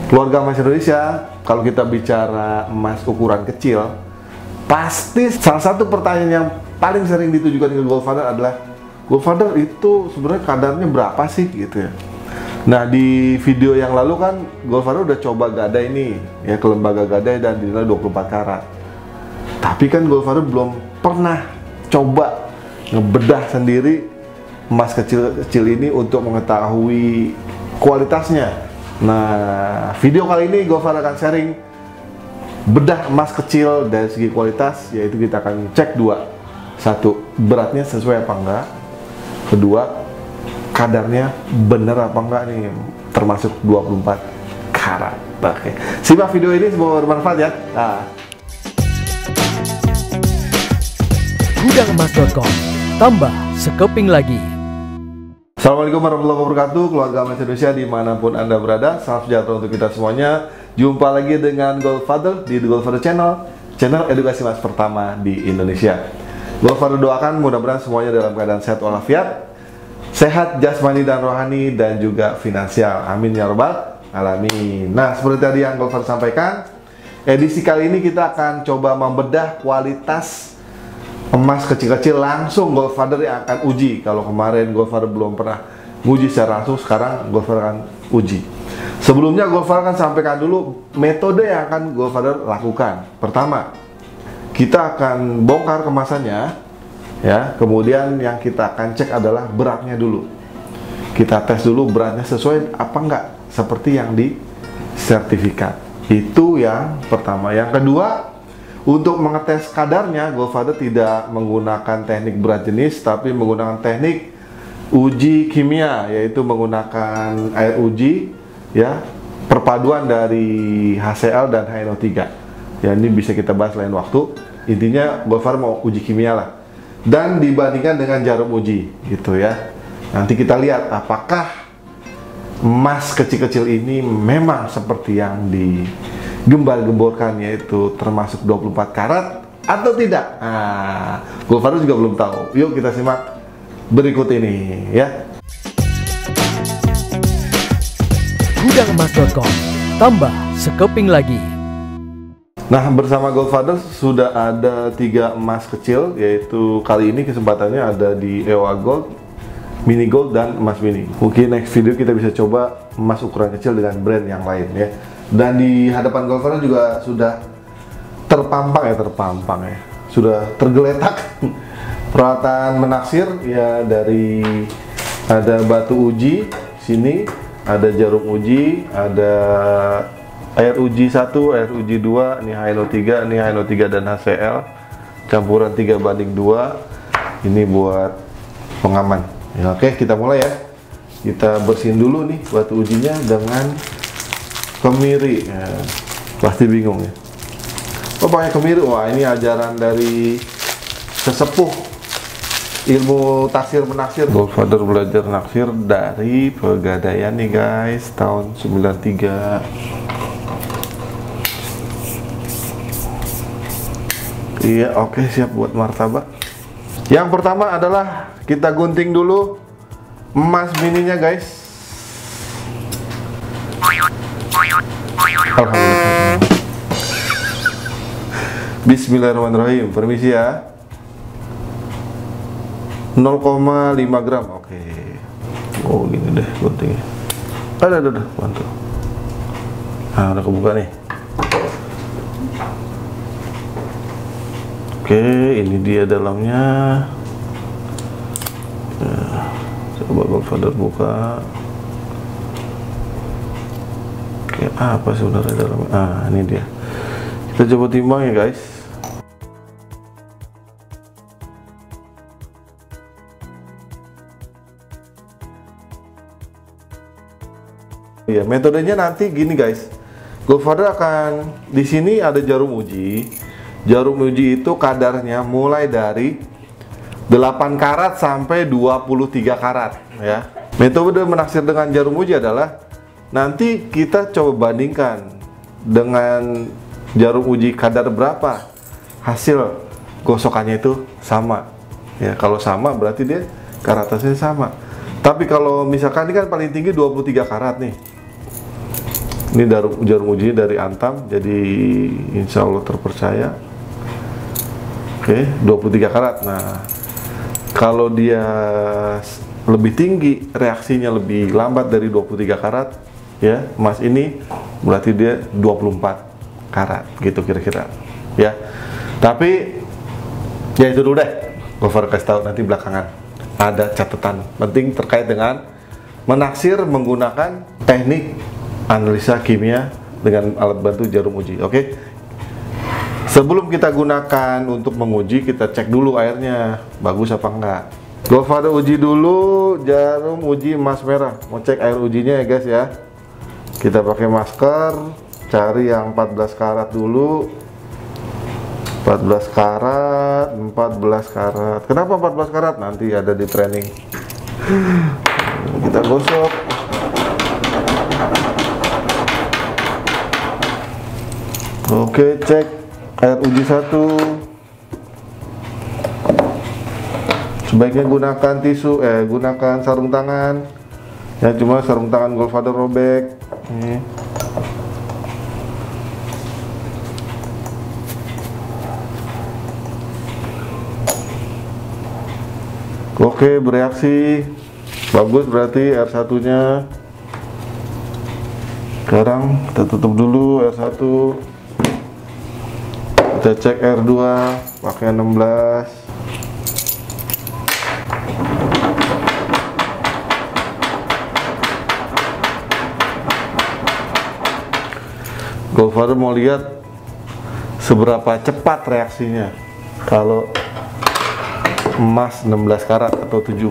Keluarga emas Indonesia, kalau kita bicara emas ukuran kecil, pasti salah satu pertanyaan yang paling sering ditujukan ke Goldfather adalah, Goldfather itu sebenarnya kadarnya berapa sih gitu ya. Nah, di video yang lalu kan Goldfather udah coba gadai nih ya ke lembaga gadai dan dinilai 24 karat. Tapi kan Goldfather belum pernah coba ngebedah sendiri emas kecil-kecil ini untuk mengetahui kualitasnya. Nah, video kali ini Goldfather akan sharing bedah emas kecil dari segi kualitas, yaitu kita akan cek dua. Satu, beratnya sesuai apa enggak. Kedua, kadarnya bener apa enggak nih, termasuk 24 karat. Oke, simak video ini, semoga bermanfaat ya. Nah. Gudangemas.com, tambah sekeping lagi. Assalamualaikum warahmatullahi wabarakatuh, keluarga emas Indonesia dimanapun Anda berada. Salam sejahtera untuk kita semuanya. Jumpa lagi dengan Goldfather di The Goldfather Channel, channel edukasi emas pertama di Indonesia. Goldfather doakan mudah-mudahan semuanya dalam keadaan sehat walafiat, sehat jasmani dan rohani, dan juga finansial. Amin ya rabbal alamin. Nah, seperti tadi yang Goldfather sampaikan, edisi kali ini kita akan coba membedah kualitas emas kecil-kecil langsung Goldfather yang akan uji. Kalau kemarin Goldfather belum pernah uji secara langsung, sekarang Goldfather akan uji. Sebelumnya Goldfather akan sampaikan dulu metode yang akan Goldfather lakukan. Pertama, kita akan bongkar kemasannya ya. Kemudian yang kita akan cek adalah beratnya dulu. Kita tes dulu beratnya sesuai apa enggak seperti yang di sertifikat. Itu yang pertama. Yang kedua, untuk mengetes kadarnya, Goldfather tidak menggunakan teknik berat jenis, tapi menggunakan teknik uji kimia, yaitu menggunakan air uji, ya, perpaduan dari HCl dan HNO3. Ya, ini bisa kita bahas lain waktu. Intinya Goldfather mau uji kimia lah, dan dibandingkan dengan jarum uji, gitu ya. Nanti kita lihat apakah emas kecil-kecil ini memang seperti yang digembar-gemborkan, yaitu termasuk 24 karat atau tidak. Nah, Goldfather juga belum tahu. Yuk kita simak berikut ini ya. Gudangemas.com, tambah sekeping lagi. Nah, bersama Goldfather sudah ada 3 emas kecil, yaitu kali ini kesempatannya ada di EOA Gold, Mini Gold, dan emas mini. Mungkin next video kita bisa coba emas ukuran kecil dengan brand yang lain ya. Dan di hadapan Goldfather juga sudah terpampang ya, sudah tergeletak peralatan menaksir ya, dari ada batu uji sini, ada jarum uji, ada air uji 1, air uji 2, ini HNO3, ini HNO3 dan HCl campuran 3:2. Ini buat pengaman ya. Oke, kita mulai ya. Kita bersihin dulu nih batu ujinya dengan kemiri ya. Pasti bingung ya, oh pakai kemiri. Wah, ini ajaran dari sesepuh ilmu taksir menaksir. Goldfather belajar naksir dari Pegadaian nih guys, tahun 93. Iya, oke, siap buat martabak. Yang pertama adalah kita gunting dulu emas mininya guys. Alhamdulillah. Bismillahirrahmanirrahim. Permisi ya. 0,5 gram. Oke. Oh, gini deh guntingnya. Ada, bantu. Nah, udah kebuka nih. Oke, ini dia dalamnya. Nah, coba Goldfather buka. Oke, apa sebenarnya dalamnya? Ah, ini dia. Kita coba timbang ya guys. Ya, metodenya nanti gini guys. Goldfather akan di sini ada jarum uji. Jarum uji itu kadarnya mulai dari 8 karat sampai 23 karat ya. Metode menaksir dengan jarum uji adalah nanti kita coba bandingkan dengan jarum uji kadar berapa, hasil gosokannya itu sama ya. Kalau sama berarti dia karatasnya sama. Tapi kalau misalkan ini kan paling tinggi 23 karat nih. Ini jarum ujinya dari Antam, jadi insya Allah terpercaya. Oke, 23 karat. Nah, kalau dia lebih tinggi, reaksinya lebih lambat dari 23 karat, ya, emas ini berarti dia 24 karat, gitu kira-kira. Ya, tapi ya itu dulu deh. Gofar kasih tahu nanti belakangan. Ada catatan penting terkait dengan menaksir menggunakan teknik analisa kimia dengan alat bantu jarum uji. Oke. Sebelum kita gunakan untuk menguji, kita cek dulu airnya bagus apa enggak. Gofar uji dulu jarum uji emas merah. Mau cek air ujinya ya guys ya. Kita pakai masker, cari yang 14 karat dulu. 14 karat, 14 karat. Kenapa 14 karat? Nanti ada di training. Kita gosok. Oke, cek air uji 1. Sebaiknya gunakan tisu, gunakan sarung tangan. Ya, cuma sarung tangan Goldfather robek. Ini. Oke, bereaksi. Bagus berarti air satunya. Sekarang kita tutup dulu air 1. Kita cek air 2 pakai 16. Goldfather mau lihat seberapa cepat reaksinya kalau emas 16 karat atau 70%.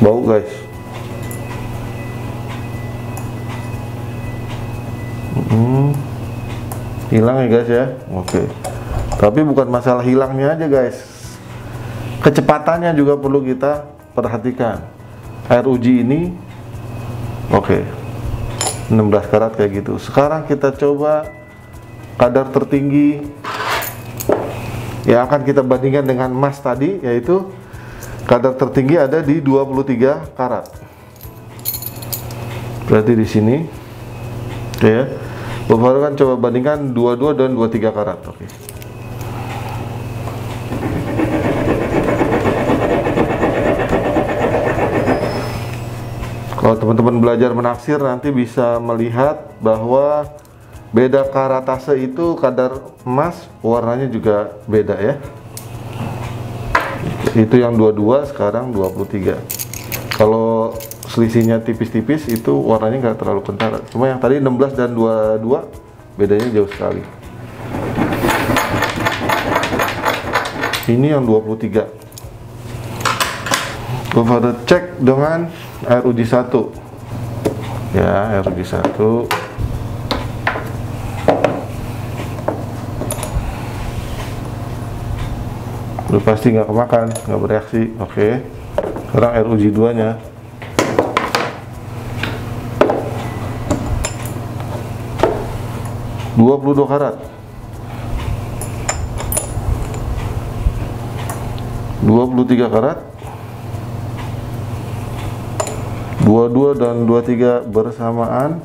Bau guys. Hilang ya guys ya. Oke. Tapi bukan masalah hilangnya aja guys. Kecepatannya juga perlu kita perhatikan. Air uji ini oke. 16 karat kayak gitu. Sekarang kita coba kadar tertinggi yang akan kita bandingkan dengan emas tadi, yaitu kadar tertinggi ada di 23 karat. Berarti di sini, ya. Bapak kan coba bandingkan 22 dan 23 karat. Oke. Kalau teman-teman belajar menaksir nanti bisa melihat bahwa beda karatase itu kadar emas warnanya juga beda ya. Itu yang 22 sekarang 23. Kalau selisihnya tipis-tipis itu warnanya nggak terlalu kental. Cuma yang tadi 16 dan 22 bedanya jauh sekali. Ini yang 23. Goldfather cek dengan air uji 1. Ya, air uji 1. Udah pasti nggak kemakan, nggak bereaksi. Oke. Sekarang air uji 2 nya. (22 karat). 23 karat. 22 dan 23 bersamaan.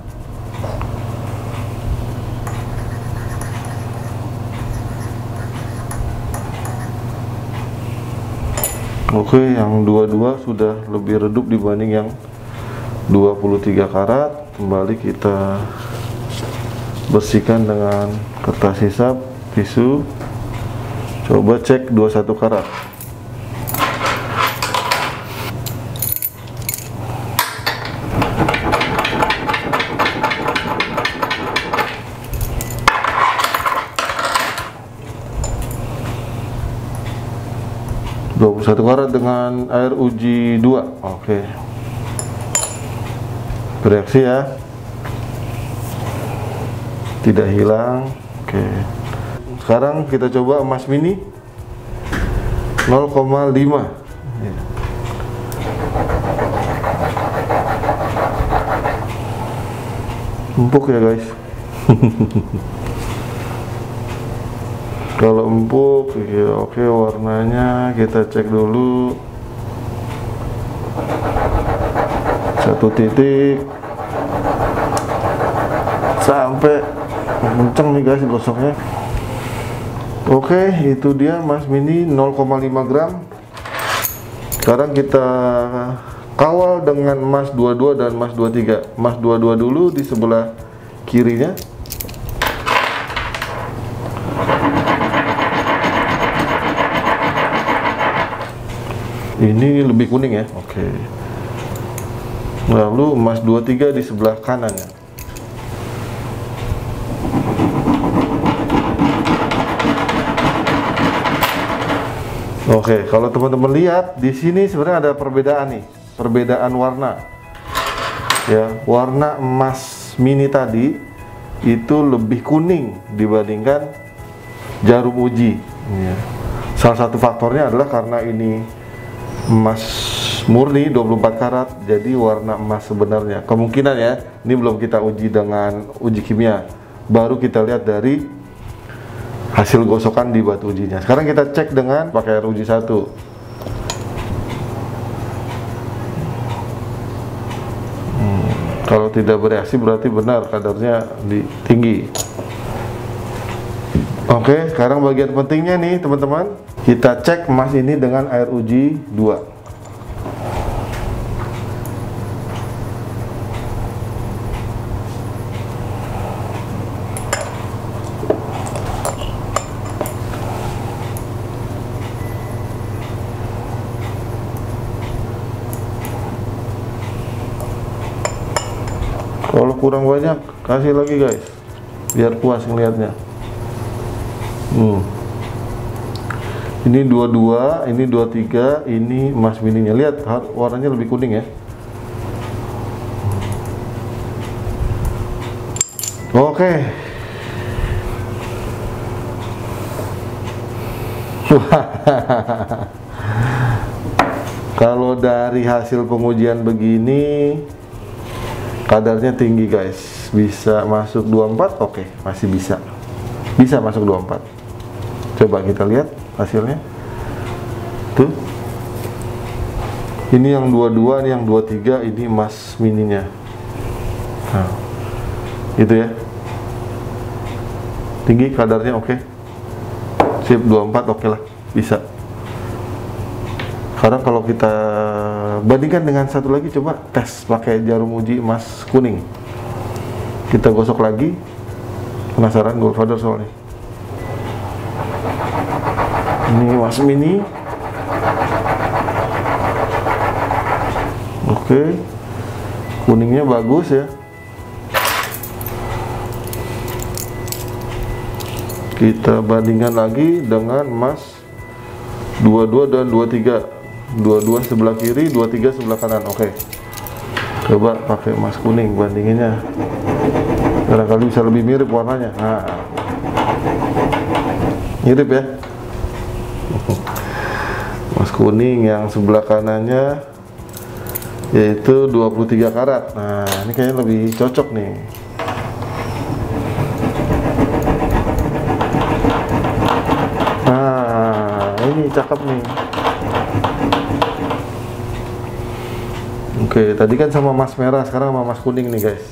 Oke, yang 22 sudah lebih redup dibanding yang 23 karat. Kembali kita bersihkan dengan kertas hisap, tisu. Coba cek 21 karat. Satu karat dengan air uji 2. Oke. Bereaksi ya. Tidak hilang. Oke. Sekarang kita coba emas mini 0,5. Ya. Empuk ya guys. Kalau empuk, ya oke, warnanya kita cek dulu. 1 titik sampai kenceng nih guys gosoknya. Oke, itu dia emas mini 0,5 gram. Sekarang kita kawal dengan emas 22 dan emas 23. Emas 22 dulu di sebelah kirinya. Ini lebih kuning ya. Oke. Lalu emas 23 di sebelah kanannya. Oke, kalau teman-teman lihat di sini sebenarnya ada perbedaan nih, perbedaan warna. Ya, warna emas mini tadi itu lebih kuning dibandingkan jarum uji. Ya. Salah satu faktornya adalah karena ini emas murni 24 karat, jadi warna emas sebenarnya. Kemungkinan ya, ini belum kita uji dengan uji kimia, baru kita lihat dari hasil gosokan di batu ujinya. Sekarang kita cek dengan pakai air uji 1. Kalau tidak bereaksi berarti benar kadarnya tinggi. Oke, sekarang bagian pentingnya nih teman-teman, kita cek emas ini dengan air uji 2. Kalau kurang banyak, kasih lagi guys, biar puas ngelihatnya. Ini 22, ini 23, ini emas mininya. Lihat warnanya lebih kuning ya. Oke. Kalau dari hasil pengujian begini, kadarnya tinggi guys, bisa masuk 24. Oke, masih bisa masuk 24. Coba kita lihat hasilnya tuh, ini yang 22, ini yang 23, ini emas mininya. Nah, itu ya, tinggi kadarnya. Oke, sip, 24. Oke lah, bisa. Sekarang kalau kita bandingkan dengan satu lagi, coba tes pakai jarum uji emas kuning. Kita gosok lagi, penasaran Goldfather soalnya. Ini emas mini. Oke, kuningnya bagus ya. Kita bandingkan lagi dengan emas 22 dan 23. 22 sebelah kiri, 23 sebelah kanan. Oke, coba pakai emas kuning bandinginnya, barangkali bisa lebih mirip warnanya. Nah, mirip ya. Emas kuning yang sebelah kanannya yaitu 23 karat. Nah, ini kayaknya lebih cocok nih. Nah, ini cakep nih. Oke, tadi kan sama emas merah, sekarang sama emas kuning nih guys.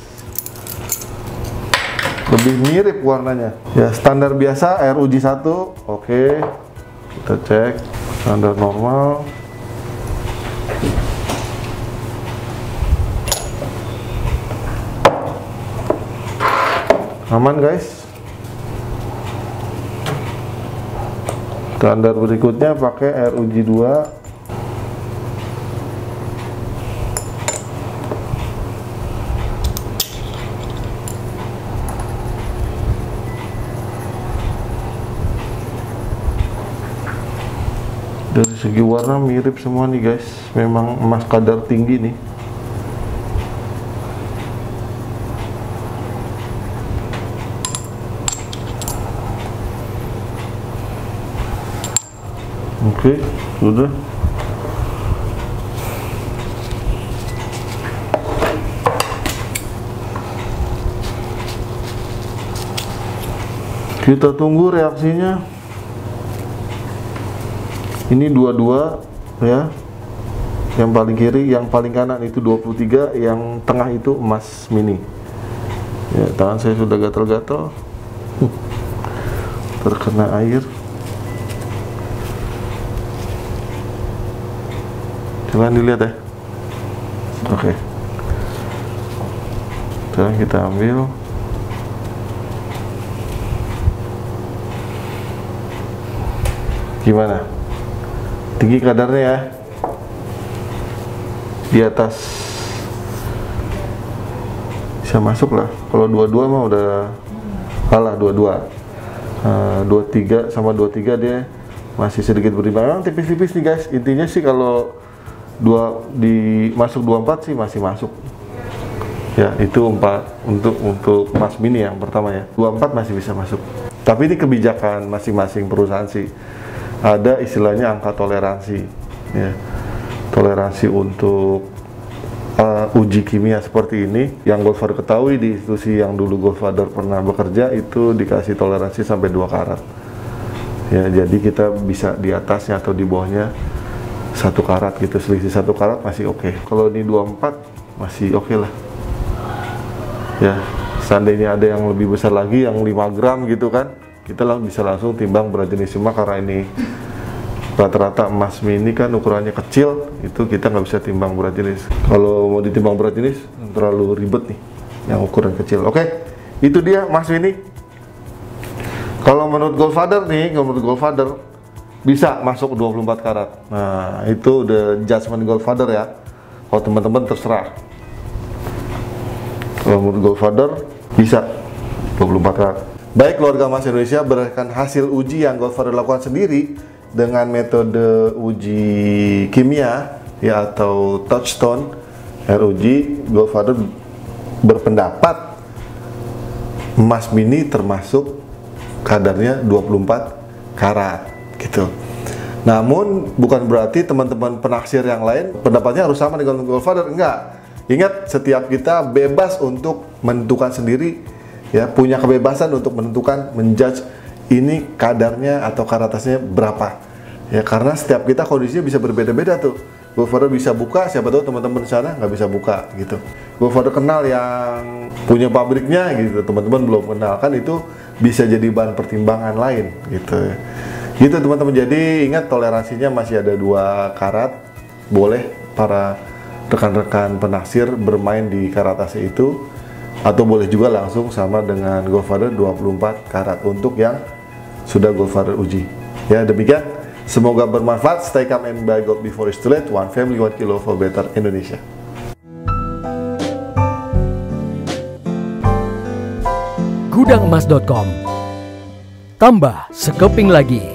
Lebih mirip warnanya. Ya, standar biasa air uji 1. Oke, kita cek standar normal. Aman guys. Standar berikutnya pakai air uji 2. Dari segi warna mirip semua nih guys, memang emas kadar tinggi nih. Oke, sudah. Kita tunggu reaksinya. Ini 22 ya, Yang paling kiri, yang paling kanan itu 23, yang tengah itu emas mini. Ya, tangan saya sudah gatal-gatal. Terkena air. Coba dilihat ya. Oke. Sekarang kita ambil. Gimana? Tinggi kadarnya ya. Di atas bisa masuk lah. Kalau 22 mah udah kalah 22. 23 sama 23 dia masih sedikit berimbang. Memang tipis-tipis nih guys. Intinya sih kalau masuk 24 sih masih masuk. Ya, itu 4 untuk emas mini yang pertama ya. 24 masih bisa masuk. Tapi ini kebijakan masing-masing perusahaan sih. Ada istilahnya angka toleransi ya. Toleransi untuk uji kimia seperti ini yang Goldfather ketahui di institusi yang dulu Goldfather pernah bekerja itu dikasih toleransi sampai 2 karat ya, jadi kita bisa di atasnya atau di bawahnya 1 karat gitu, selisih 1 karat masih oke. Kalau ini 24 masih oke lah ya. Seandainya ada yang lebih besar lagi yang 5 gram gitu kan, kita bisa langsung timbang berat jenis. Cuma karena ini rata-rata emas mini kan ukurannya kecil, itu kita nggak bisa timbang berat jenis. Kalau mau ditimbang berat jenis terlalu ribet nih yang ukuran kecil. Oke, itu dia emas mini. Kalau menurut Goldfather nih, bisa masuk 24 karat. Nah, itu udah judgement Goldfather ya. Kalau teman-teman terserah. Kalau menurut Goldfather bisa 24 karat. Baik keluarga emas Indonesia, berdasarkan hasil uji yang Goldfather lakukan sendiri dengan metode uji kimia ya atau touchstone RUG, Goldfather berpendapat emas mini termasuk kadarnya 24 karat gitu. Namun bukan berarti teman-teman penaksir yang lain pendapatnya harus sama dengan Goldfather, enggak. Ingat, setiap kita bebas untuk menentukan sendiri ya, punya kebebasan untuk menentukan, menjudge ini kadarnya atau karatasnya berapa ya, karena setiap kita kondisinya bisa berbeda-beda tuh. Goldfather bisa buka, siapa tahu teman-teman di sana nggak bisa buka gitu. Goldfather kenal yang punya pabriknya gitu, teman-teman belum kenal, kan itu bisa jadi bahan pertimbangan lain gitu. Gitu teman-teman. Jadi ingat, toleransinya masih ada 2 karat. Boleh para rekan-rekan penaksir bermain di karatase itu, atau boleh juga langsung sama dengan Goldfather 24 karat untuk yang sudah Goldfather uji. Ya, demikian. Semoga bermanfaat. Stay calm and buy gold before it's too late. One family, 1 kilo for better Indonesia. Gudangemas.com. Tambah sekeping lagi.